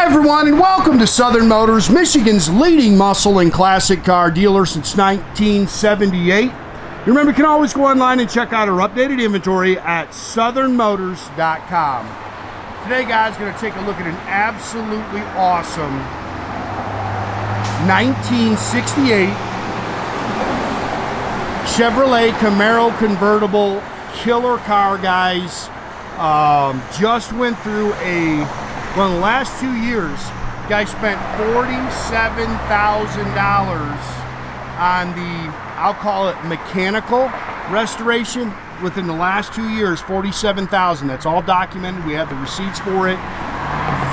everyone, and welcome to Southern Motors, Michigan's leading muscle and classic car dealer since 1978. Remember, you can always go online and check out our updated inventory at southernmotors.com. Today, guys, going to take a look at an absolutely awesome 1968 Chevrolet Camaro convertible killer car, guys. Just went through one of the last 2 years, guys spent $47,000 on the, I'll call it mechanical restoration within the last 2 years. $47,000. That's all documented. We have the receipts for it.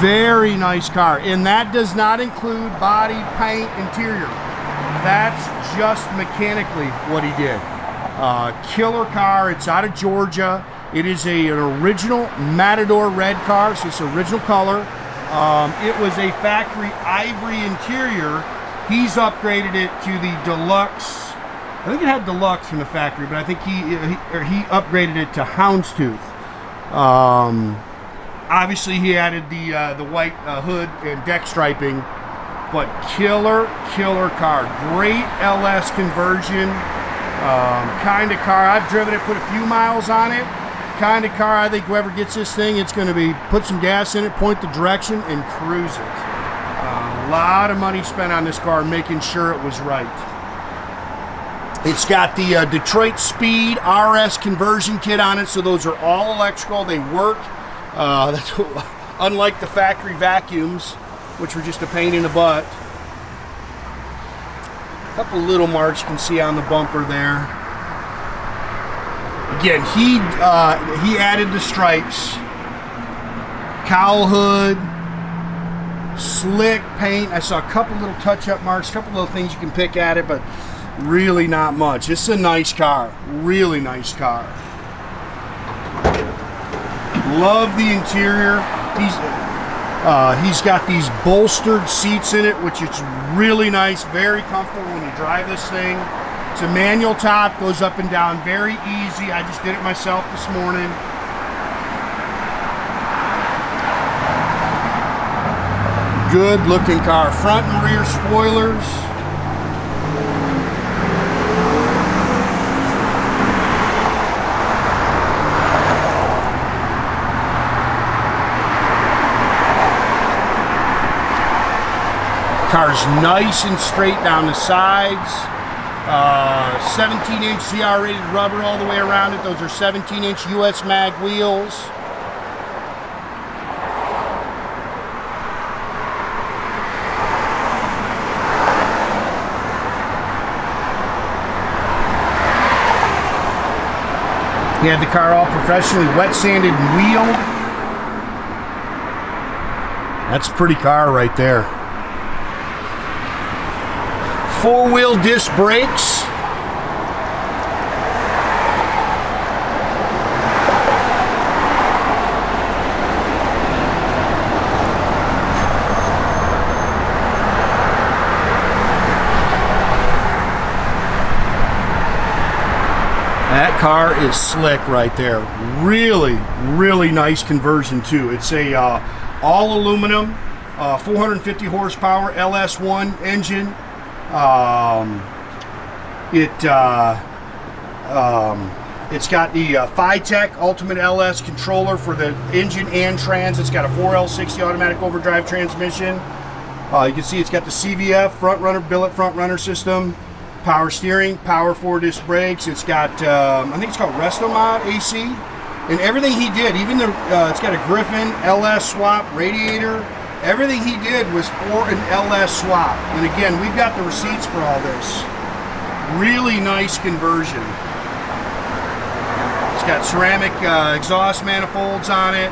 Very nice car, and that does not include body, paint, interior. That's just mechanically what he did. Killer car. It's out of Georgia. It is an original Matador red car, so it's original color. It was a factory ivory interior. He's upgraded it to the deluxe. I think it had deluxe from the factory, but I think he upgraded it to Hounds Tooth. Obviously, he added the white hood and deck striping, but killer car. Great LS conversion kind of car. I've driven it, put a few miles on it. Kind of car, I think whoever gets this thing, it's going to be put some gas in it, point the direction, and cruise it. A lot of money spent on this car, making sure it was right. It's got the Detroit Speed RS conversion kit on it, so those are all electrical. They work. That's unlike the factory vacuums, which were just a pain in the butt. A couple little marks you can see on the bumper there. Again, he added the stripes, cowl hood, slick paint. I saw a couple little touch-up marks, a couple little things you can pick at it, but really not much. It's a nice car, really nice car. Love the interior. He's got these bolstered seats in it, which is really nice, very comfortable when you drive this thing. It's a manual top, goes up and down very easy. I just did it myself this morning. Good looking car. Front and rear spoilers. Car's nice and straight down the sides. 17-inch CR rated rubber all the way around it. Those are 17-inch US mag wheels. He had the car all professionally wet sanded and wheeled. That's a pretty car right there. 4-wheel disc brakes. That car is slick right there. Really nice conversion too. It's a all aluminum, 450 horsepower LS1 engine. It's got the Fitech Ultimate LS controller for the engine and trans. It's got a 4L60 automatic overdrive transmission. You can see it's got the CVF front runner, billet front runner system, power steering, power 4-disc brakes. It's got I think it's called Restomod AC, and everything he did, even it's got a Griffin LS swap radiator. Everything he did was for an LS swap. And again, we've got the receipts for all this. Really nice conversion. It's got ceramic exhaust manifolds on it.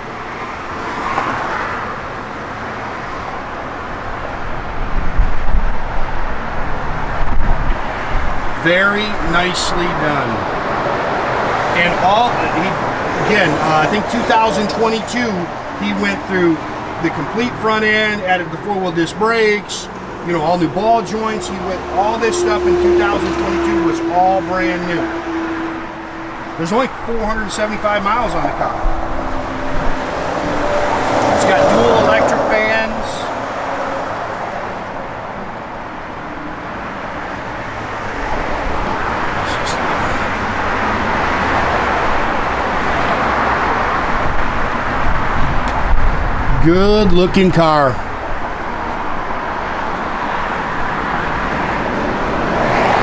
Very nicely done. And I think 2022, he went through the complete front end, added the 4-wheel disc brakes, all new ball joints. He went all this stuff in 2022 was all brand new. There's only 475 miles on the car. It's got dual electric fans. Good looking car.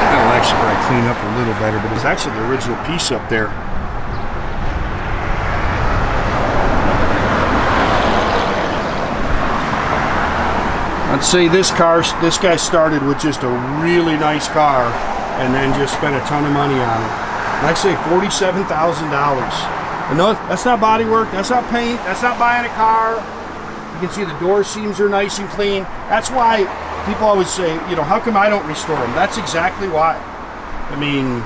I'll actually probably clean up a little better, but it's actually the original piece up there. I'd say this guy started with just a really nice car and then just spent a ton of money on it. And I'd say $47,000. And no, that's not body work, that's not paint, that's not buying a car. You can see the door seams are nice and clean. That's why people always say, you know, how come I don't restore them? That's exactly why. I mean,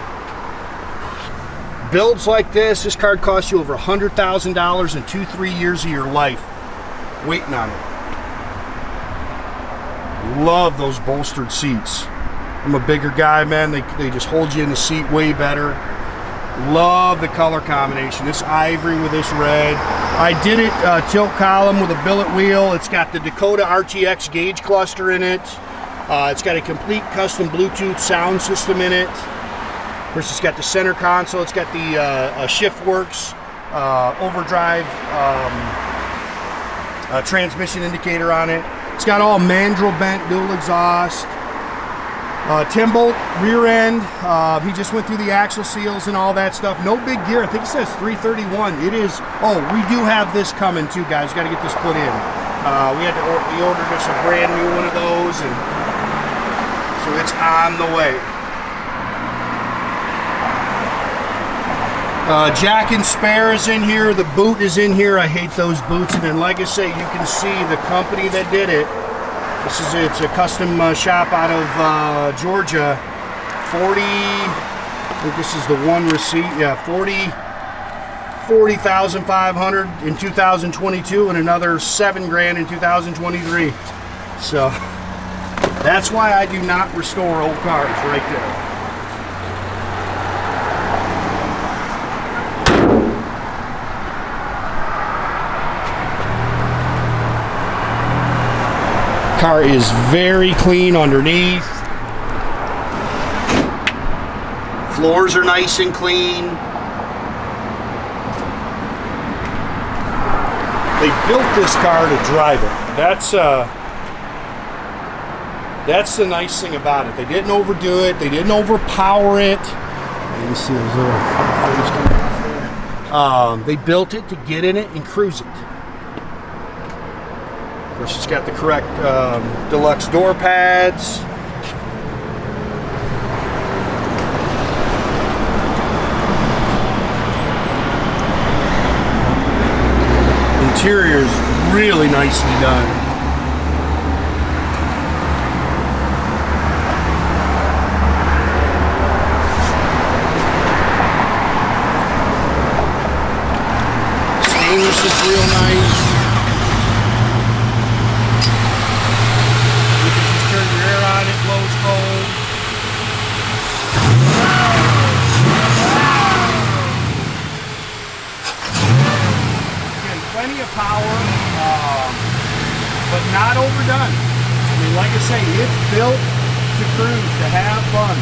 builds like this car costs you over $100,000 in 2-3 years of your life waiting on it. Love those bolstered seats. I'm a bigger guy, man. They just hold you in the seat way better. Love the color combination. This ivory with this red. Ididit tilt column with a billet wheel. It's got the Dakota RTX gauge cluster in it. It's got a complete custom Bluetooth sound system in it. Of course, it's got the center console. It's got the ShiftWorks overdrive transmission indicator on it. It's got all mandrel bent dual exhaust. 10-bolt rear end. He just went through the axle seals and all that stuff. No big gear. I think it says 331. It is. Oh, we do have this coming too, guys. Got to get this put in. We ordered us a brand new one of those, and so it's on the way. Jack and spare is in here. The boot is in here. I hate those boots. And then, like I say, you can see the company that did it. It's a custom shop out of Georgia. I think this is the one receipt. Yeah, $40,500 in 2022, and another $7,000 in 2023. So that's why I do not restore old cars right there. Car is very clean underneath. Floors are nice and clean. They built this car to drive it. That's the nice thing about it. They didn't overdo it. They didn't overpower it. You can see those little things coming off there. They built it to get in it and cruise it. Of course, it's got the correct deluxe door pads. Interior is really nicely done. Stainless is real nice. Plenty of power, but not overdone. I mean, like I say, it's built to cruise, to have fun.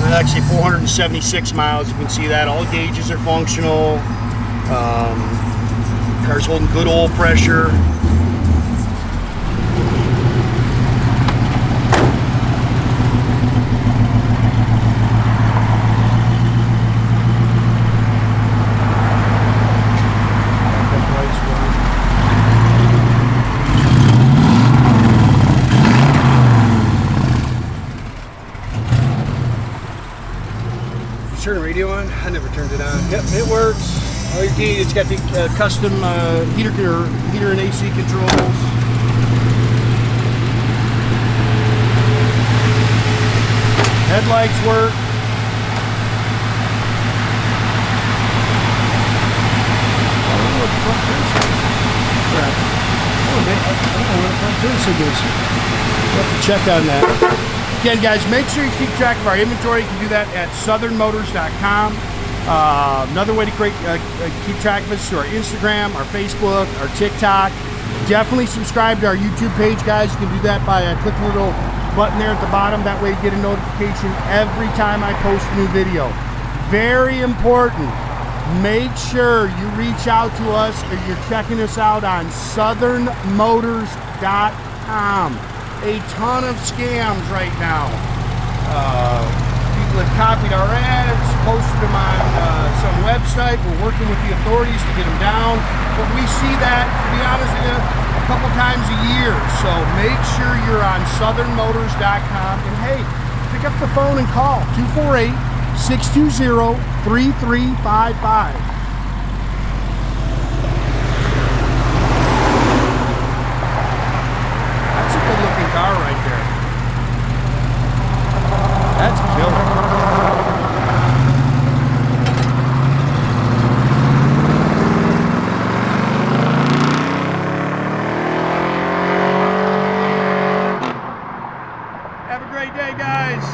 And actually 476 miles, you can see that. All gauges are functional. Car's holding good oil pressure. Turn the radio on? I never turned it on. Yep, it works. It's got the custom heater and AC controls. Headlights work. I don't know what the front turn signal is. I don't know what the front turn signal is. We'll have to check on that. Again, guys, make sure you keep track of our inventory. You can do that at southernmotors.com. Another way to keep track of us is through our Instagram, our Facebook, our TikTok. Definitely subscribe to our YouTube page, guys. You can do that by clicking the little button there at the bottom. That way you get a notification every time I post a new video. Very important. Make sure you reach out to us or you're checking us out on southernmotors.com. A ton of scams right now. People have copied our ads, posted them on some website. We're working with the authorities to get them down. But we see that, to be honest with you, a couple times a year. So make sure you're on southernmotors.com. And hey, pick up the phone and call 248-620-3355. That's a good looking car right there. That's killer. Have a great day, guys.